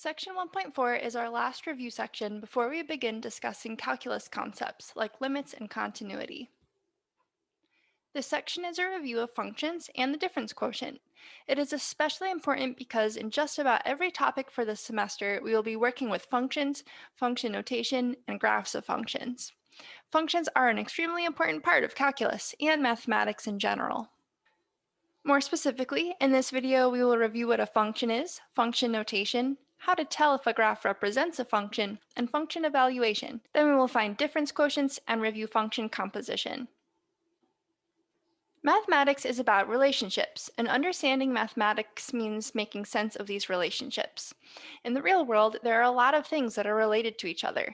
Section 1.4 is our last review section before we begin discussing calculus concepts like limits and continuity. This section is a review of functions and the difference quotient. It is especially important because in just about every topic for this semester, we will be working with functions, function notation, and graphs of functions. Functions are an extremely important part of calculus and mathematics in general. More specifically, in this video, we will review what a function is, function notation, how to tell if a graph represents a function, and function evaluation. Then we will find difference quotients and review function composition. Mathematics is about relationships, and understanding mathematics means making sense of these relationships. In the real world, there are a lot of things that are related to each other,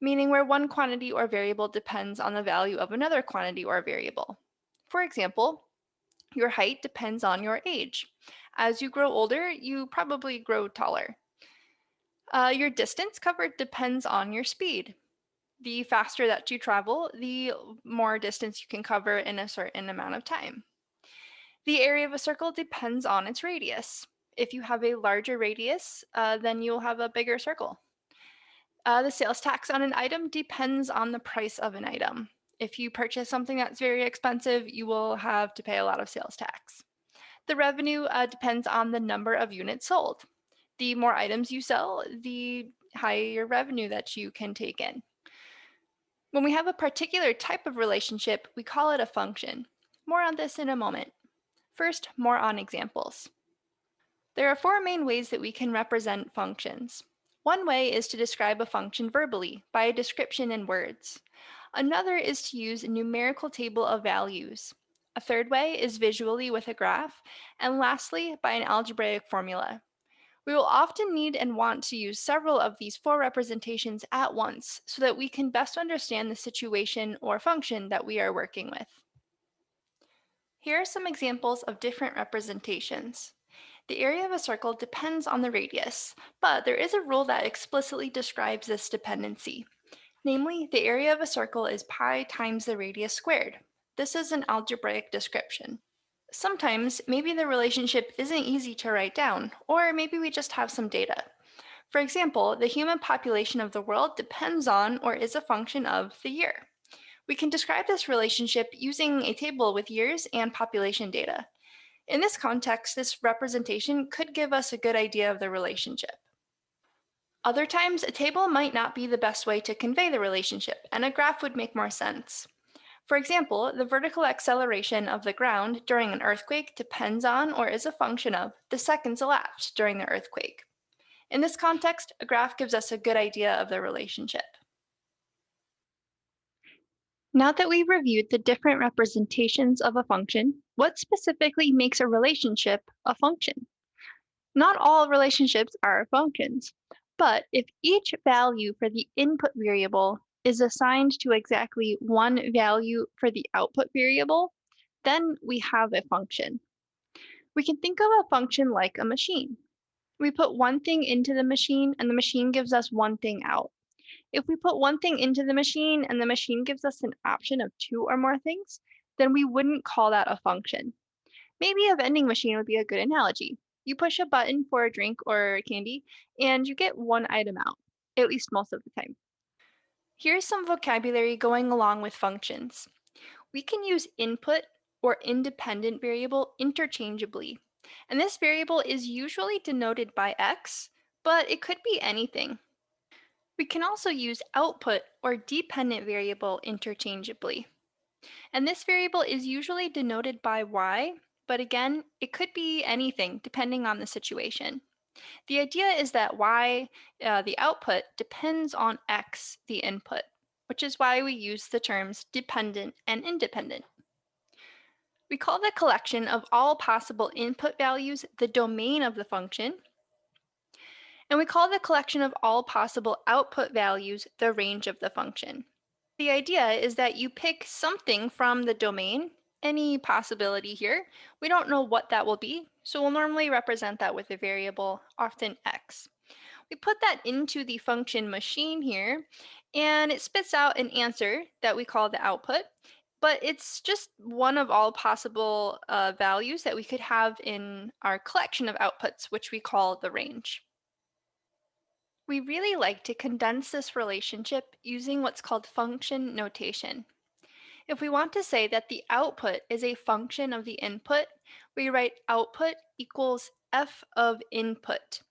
meaning where one quantity or variable depends on the value of another quantity or variable. For example, your height depends on your age. As you grow older, you probably grow taller. Your distance covered depends on your speed. The faster that you travel, the more distance you can cover in a certain amount of time. The area of a circle depends on its radius. If you have a larger radius, then you'll have a bigger circle. The sales tax on an item depends on the price of an item. If you purchase something that's very expensive, you will have to pay a lot of sales tax. The revenue depends on the number of units sold. The more items you sell, the higher revenue that you can take in. When we have a particular type of relationship, we call it a function. More on this in a moment. First, more on examples. There are four main ways that we can represent functions. One way is to describe a function verbally, by a description in words. Another is to use a numerical table of values. A third way is visually with a graph, and lastly, by an algebraic formula. We will often need and want to use several of these four representations at once so that we can best understand the situation or function that we are working with. Here are some examples of different representations. The area of a circle depends on the radius, but there is a rule that explicitly describes this dependency. Namely, the area of a circle is pi times the radius squared. This is an algebraic description. Sometimes, maybe the relationship isn't easy to write down, or maybe we just have some data. For example, the human population of the world depends on or is a function of the year. We can describe this relationship using a table with years and population data. In this context, this representation could give us a good idea of the relationship. Other times, a table might not be the best way to convey the relationship, and a graph would make more sense. For example, the vertical acceleration of the ground during an earthquake depends on or is a function of the seconds elapsed during the earthquake. In this context, a graph gives us a good idea of the relationship. Now that we've reviewed the different representations of a function, what specifically makes a relationship a function? Not all relationships are functions, but if each value for the input variable is assigned to exactly one value for the output variable, then we have a function. We can think of a function like a machine. We put one thing into the machine and the machine gives us one thing out. If we put one thing into the machine and the machine gives us an option of two or more things, then we wouldn't call that a function. Maybe a vending machine would be a good analogy. You push a button for a drink or candy, and you get one item out, at least most of the time. Here's some vocabulary going along with functions. We can use input or independent variable interchangeably, and this variable is usually denoted by x, but it could be anything. We can also use output or dependent variable interchangeably. And this variable is usually denoted by y, but again, it could be anything depending on the situation. The idea is that y, the output, depends on x, the input, which is why we use the terms dependent and independent. We call the collection of all possible input values the domain of the function, and we call the collection of all possible output values the range of the function. The idea is that you pick something from the domain, any possibility here. We don't know what that will be, so we'll normally represent that with a variable, often x. We put that into the function machine here, and it spits out an answer that we call the output, but it's just one of all possible values that we could have in our collection of outputs, which we call the range. We really like to condense this relationship using what's called function notation. If we want to say that the output is a function of the input, we write output equals f of input.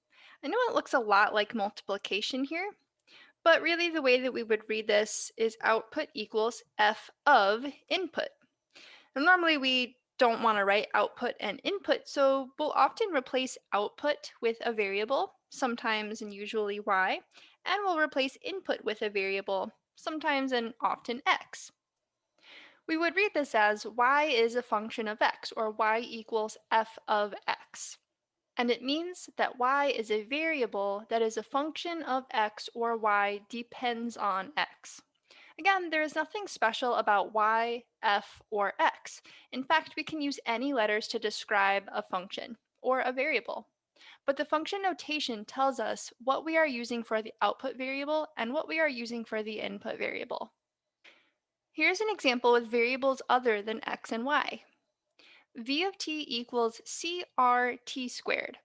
I know it looks a lot like multiplication here, but really the way that we would read this is output equals f of input. And normally we don't want to write output and input, so we'll often replace output with a variable, sometimes and usually y, and we'll replace input with a variable, sometimes and often x. We would read this as y is a function of x, or y equals f of x. And it means that y is a variable that is a function of x or y depends on x. Again, there is nothing special about y, f, or x. In fact, we can use any letters to describe a function or a variable. But the function notation tells us what we are using for the output variable and what we are using for the input variable. Here's an example with variables other than x and y. V of t equals CRT squared.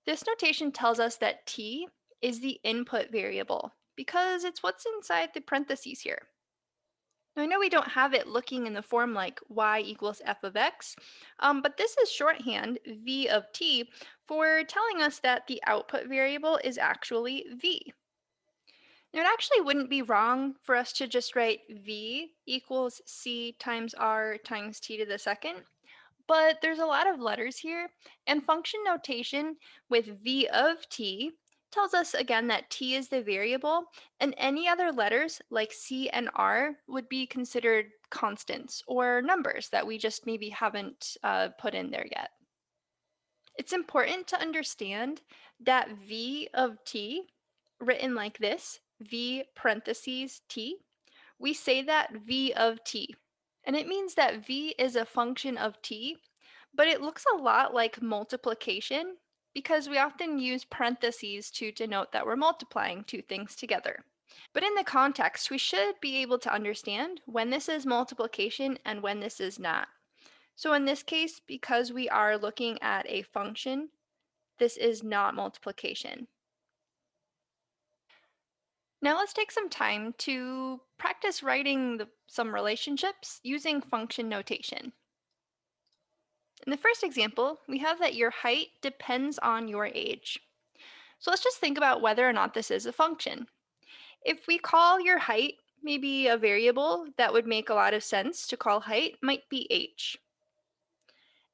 This notation tells us that t is the input variable because it's what's inside the parentheses here. Now, I know we don't have it looking in the form like y equals f of x, but this is shorthand v of t for telling us that the output variable is actually v. Now, it actually wouldn't be wrong for us to just write v equals c times r times t to the second, but there's a lot of letters here, and function notation with v of t tells us again that t is the variable, and any other letters like c and r would be considered constants or numbers that we just maybe haven't put in there yet. It's important to understand that v of t, written like this, v parentheses t, we say that v of t. And it means that v is a function of t, but it looks a lot like multiplication because we often use parentheses to denote that we're multiplying two things together. But in the context, we should be able to understand when this is multiplication and when this is not. So in this case, because we are looking at a function, this is not multiplication. Now let's take some time to practice writing some relationships using function notation. In the first example, we have that your height depends on your age. So let's just think about whether or not this is a function. If we call your height maybe a variable that would make a lot of sense to call height might be h.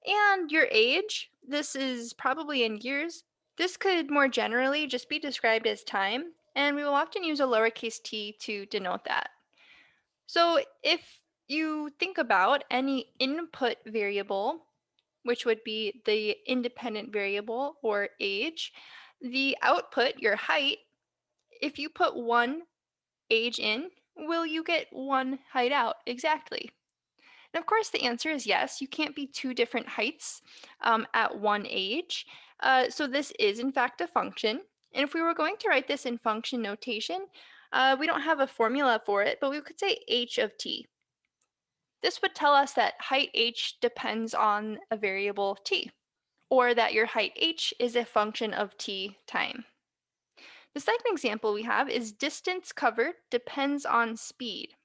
And your age, this is probably in years. This could more generally just be described as time, and we will often use a lowercase t to denote that. So if you think about any input variable, which would be the independent variable or age, the output, your height, if you put one age in, will you get one height out? Exactly. And of course, the answer is yes. You can't be two different heights at one age. So this is in fact a function. And if we were going to write this in function notation, we don't have a formula for it, but we could say h of t. This would tell us that height h depends on a variable t, or that your height h is a function of t time. The second example we have is distance covered depends on speed.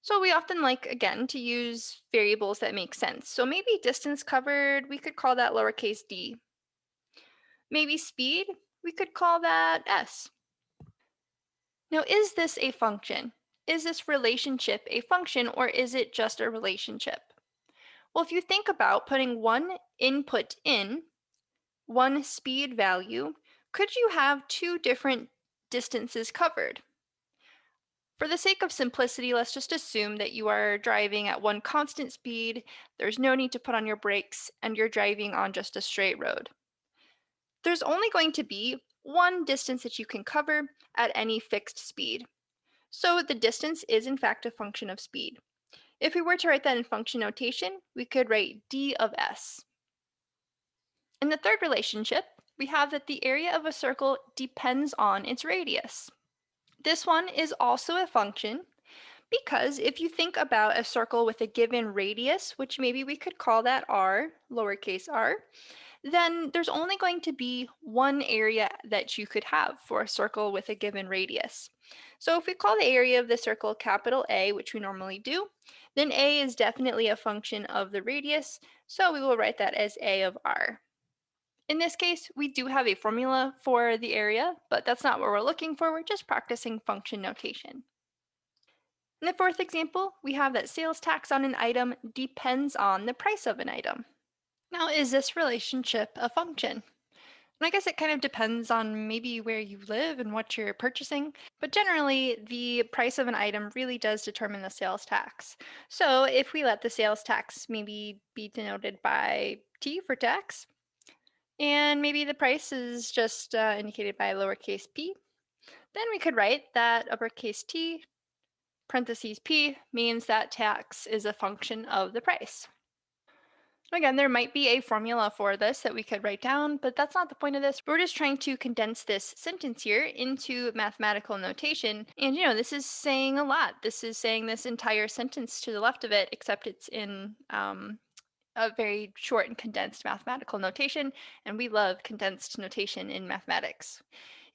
So we often like, again, to use variables that make sense. So maybe distance covered, we could call that lowercase d. Maybe speed, we could call that s. Now, is this a function? Is this relationship a function, or is it just a relationship? Well, if you think about putting one input in, one speed value, could you have two different distances covered? For the sake of simplicity, let's just assume that you are driving at one constant speed, there's no need to put on your brakes, and you're driving on just a straight road. There's only going to be one distance that you can cover at any fixed speed. So the distance is in fact a function of speed. If we were to write that in function notation, we could write d of s. In the third relationship, we have that the area of a circle depends on its radius. This one is also a function because if you think about a circle with a given radius, which maybe we could call that r, lowercase r, then there's only going to be one area that you could have for a circle with a given radius. So if we call the area of the circle capital A, which we normally do, then A is definitely a function of the radius, so we will write that as A of R. In this case, we do have a formula for the area, but that's not what we're looking for. We're just practicing function notation. In the fourth example, we have that sales tax on an item depends on the price of an item. Now, is this relationship a function? And I guess it kind of depends on maybe where you live and what you're purchasing, but generally the price of an item really does determine the sales tax. So if we let the sales tax maybe be denoted by T for tax, and maybe the price is just indicated by lowercase p, then we could write that uppercase T parentheses p means that tax is a function of the price. Again, there might be a formula for this that we could write down, but that's not the point of this. We're just trying to condense this sentence here into mathematical notation. And this is saying a lot. This is saying this entire sentence to the left of it, except it's in a very short and condensed mathematical notation, and we love condensed notation in mathematics.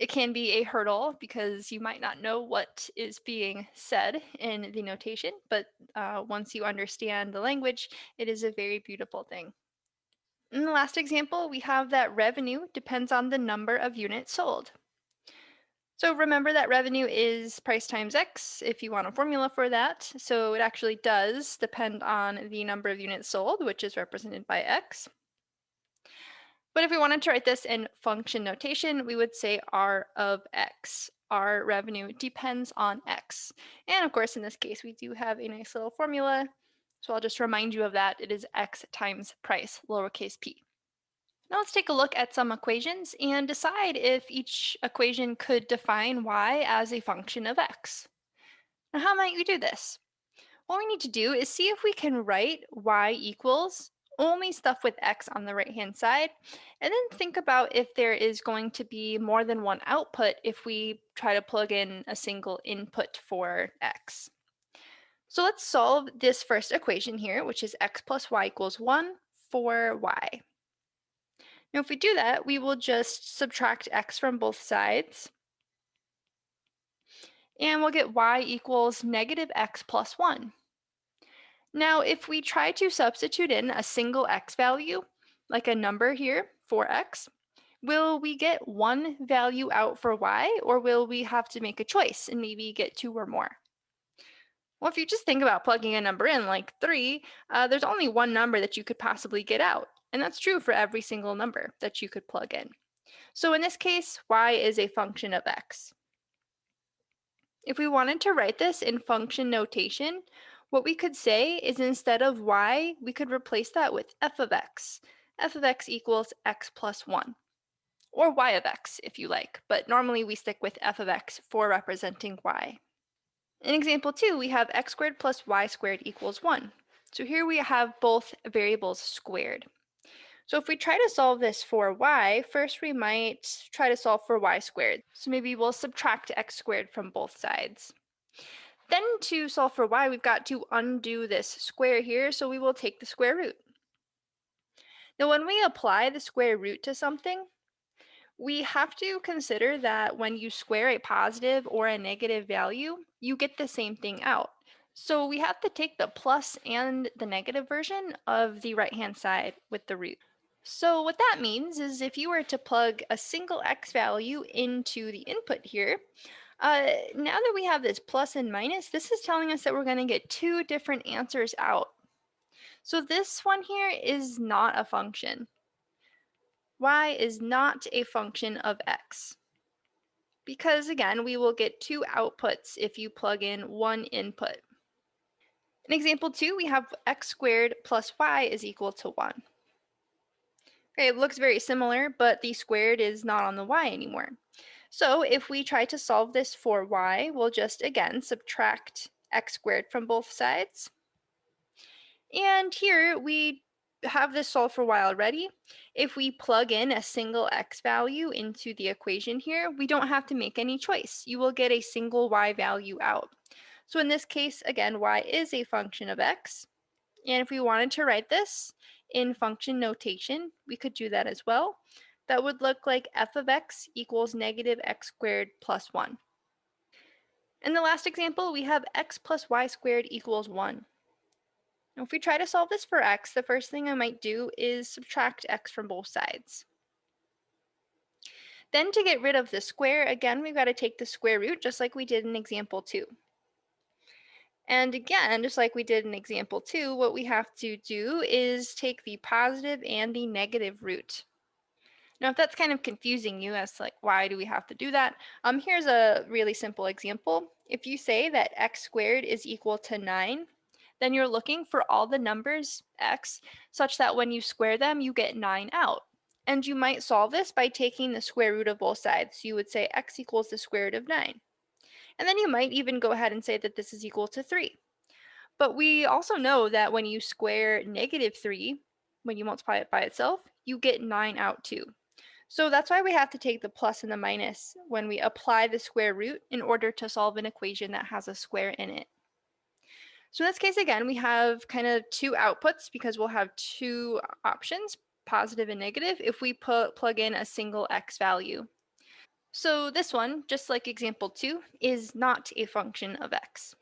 It can be a hurdle because you might not know what is being said in the notation, but once you understand the language, it is a very beautiful thing. In the last example, we have that revenue depends on the number of units sold. So remember that revenue is price times X if you want a formula for that. So it actually does depend on the number of units sold, which is represented by X. But if we wanted to write this in function notation, we would say R of X. Our revenue depends on X. And of course, in this case, we do have a nice little formula. So I'll just remind you of that. It is X times price, lowercase p. Now let's take a look at some equations and decide if each equation could define y as a function of x. Now how might we do this? What we need to do is see if we can write y equals only stuff with x on the right-hand side, and then think about if there is going to be more than one output if we try to plug in a single input for x. So let's solve this first equation here, which is x plus y equals 1 for y. Now, if we do that, we will just subtract x from both sides, and we'll get y equals negative x plus 1. Now, if we try to substitute in a single x value, like a number here for x, will we get one value out for y, or will we have to make a choice and maybe get two or more? Well, if you just think about plugging a number in, like 3, there's only one number that you could possibly get out. And that's true for every single number that you could plug in. So in this case, y is a function of x. If we wanted to write this in function notation, what we could say is instead of y, we could replace that with f of x. F of x equals x plus 1. Or y of x, if you like, but normally we stick with f of x for representing y. In example 2, we have x squared plus y squared equals 1. So here we have both variables squared. So if we try to solve this for y, first we might try to solve for y squared. So maybe we'll subtract x squared from both sides. Then to solve for y, we've got to undo this square here, so we will take the square root. Now when we apply the square root to something, we have to consider that when you square a positive or a negative value, you get the same thing out. So we have to take the plus and the negative version of the right-hand side with the root. So what that means is if you were to plug a single x value into the input here, now that we have this plus and minus, this is telling us that we're going to get two different answers out. So this one here is not a function. Y is not a function of x. Because again, we will get two outputs if you plug in one input. In example 2, we have x squared plus y is equal to 1. Okay, it looks very similar, but the squared is not on the y anymore. So if we try to solve this for y, we'll just again subtract x squared from both sides. And here we have this solved for y already. If we plug in a single x value into the equation here, we don't have to make any choice. You will get a single y value out. So in this case, again, y is a function of x. And if we wanted to write this in function notation, we could do that as well. That would look like f of x equals negative x squared plus 1. In the last example, we have x plus y squared equals 1. Now, if we try to solve this for x, the first thing I might do is subtract x from both sides. Then to get rid of the square, again, we've got to take the square root just like we did in example 2. And again, just like we did in example 2, what we have to do is take the positive and the negative root. Now, if that's kind of confusing you as like, why do we have to do that? Here's a really simple example. If you say that x squared is equal to 9, then you're looking for all the numbers x such that when you square them, you get 9 out. And you might solve this by taking the square root of both sides. So you would say x equals the square root of 9. And then you might even go ahead and say that this is equal to 3. But we also know that when you square negative 3, when you multiply it by itself, you get 9 out too. So that's why we have to take the plus and the minus when we apply the square root in order to solve an equation that has a square in it. So in this case, again, we have kind of two outputs because we'll have two options, positive and negative, if we plug in a single x value. So this one, just like example 2, is not a function of x.